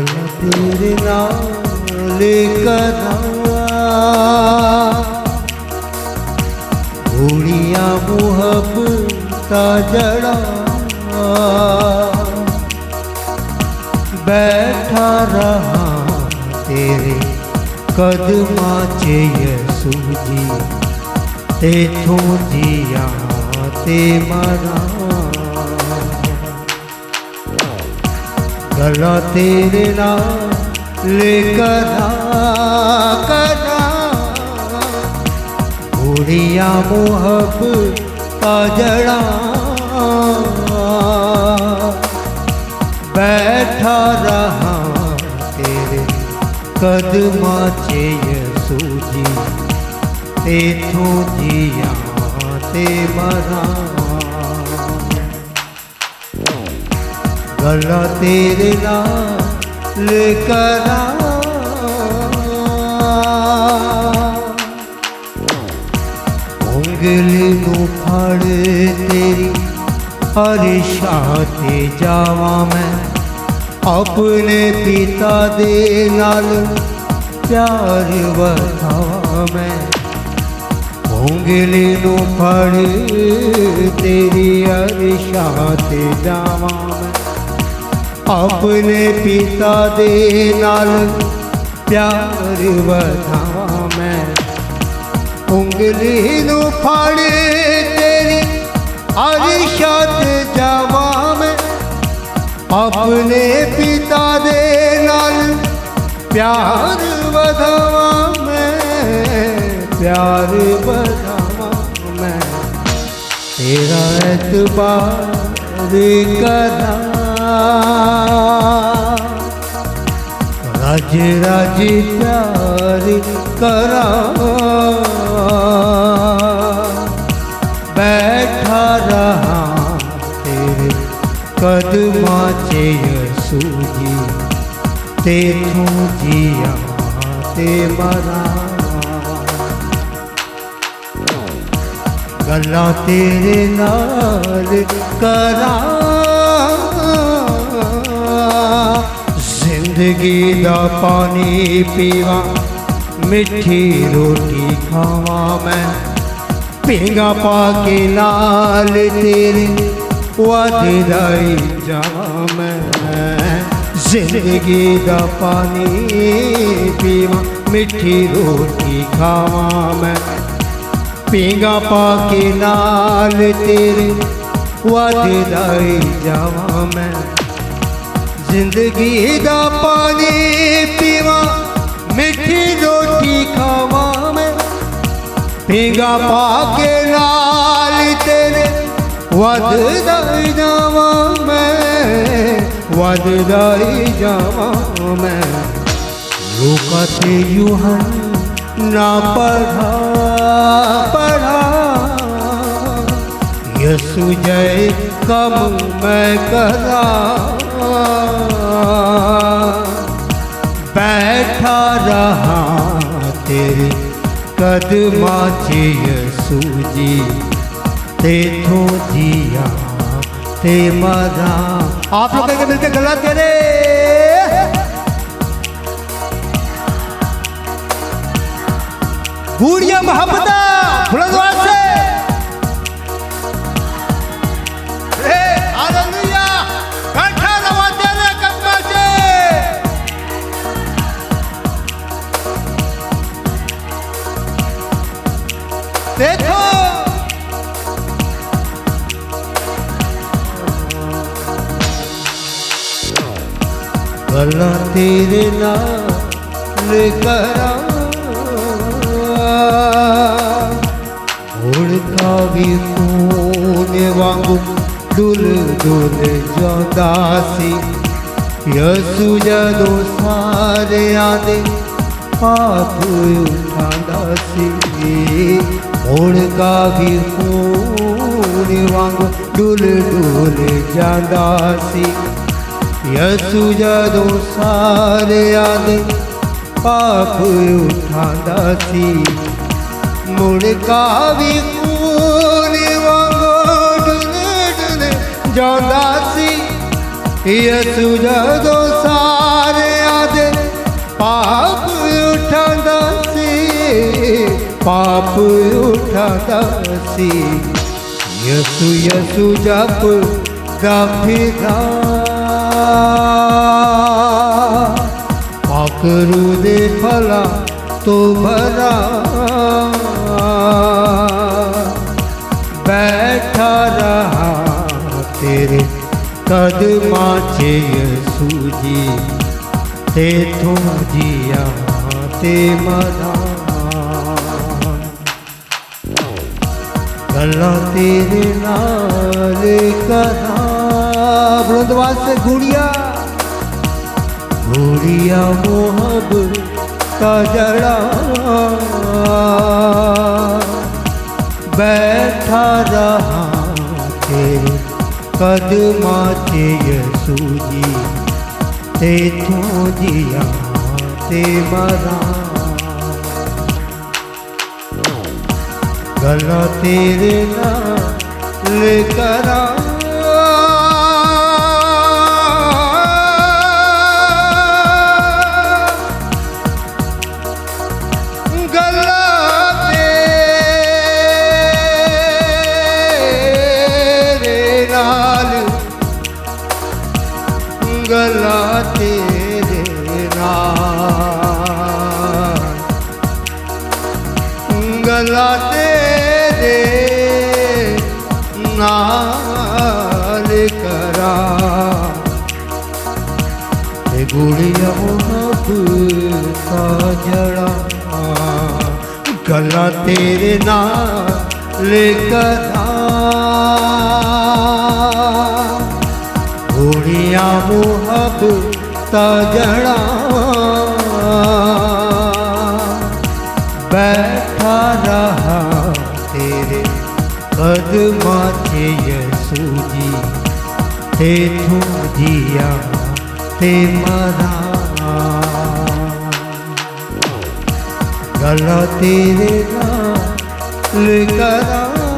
गला तेरे नाल करा घोड़िया मुहब्बता जड़ा बैठा रहा तेरे कदमा च यसू जी तेथों जिया ते मरा गला तेरे नाल करा घोड़िया मुहब्बता जड़ा बैठा रहा तेरे कदमा च यसू जी तेथों जिया ते मरा गला तेरे नाल करा उंगली नूं फड़ तेरी हरिशा ते जावा मैं अपने पिता दे नाल प्यार वधावा मैं उंगली नूं फड़ तेरी हरिशा ते जावा मैं अपने पिता दे नाल प्यार वधावा मैं उंगली नूं फड़ तेरी हरिशा ते जावा मैं अपने पिता दे नाल प्यार वधावा मैं प्यार वधावा मैं तेरा एतबार करा राज राज प्यार करा बैठा रहा तेरे कदमा च यसू जी तेथों जिया ते मरा गला तेरे नाल करा जिंदगी दा पानी पीवा मिठी रोटी खावा मैं पींगा पाके नाल तेरे वादे जावा मैं जिंदगी दा पानी पीवा मिठी रोटी खावा मैं पींगा पाके नाल तेरे वादे जावा मैं जिंदगी दा पानी पीवा मिठी रोटी खावा मैं पींगा पाके नाल तेरे वधदाई जावा मैं वधदाई जावा मैं लोका ते यूहन ना पढ़ा यसू जय कम मैं करा बैठा रहा तेरे कदमा च यसू जी तेथों जिया ते मरा। आप लोग करके मिलकर गला तेरे बूढ़िया मोहब्बता बुलंदवार से हालेलुया बैठा रहा तेरे कदमा से देखो गला तेरे नाल करा उड़का भी खून वांगू डुल डुल जांदा सी यसू जदों सारे आदे पाप उठांदा सी उड़का भी खून वांगू डुल डुल जांदा सी यसू जदों सारे आदे पाप उठांदा सी मुड़का भी खून वांगू डुल डुल जांदा सी यसू जदों सारे पाप उठाता सी यसु यसु जप दाफिदा पाकरू दे फला तो भरा बैठा रहा तेरे कदमा चे यसू जी ते तू जिया ते मरा गला तेरे नाल करा बुलंदवाज से घुड़िया घुड़िया मोहब्बत का जड़ा बैठा रहा तेरे कदमा चे यसू जी ते तू जिया ते मरा गला तेरे नाल करा गला तेरे नाल गला तेरे नाल करा ते गुड़िया मोहब्बत का जड़ा गला तेरे नाल करा गुड़िया मोहब्बत जड़ा बैठा रहा तेरे कदमा चे यसू जी ते तू जिया ते मरा गला तेरे नाल करा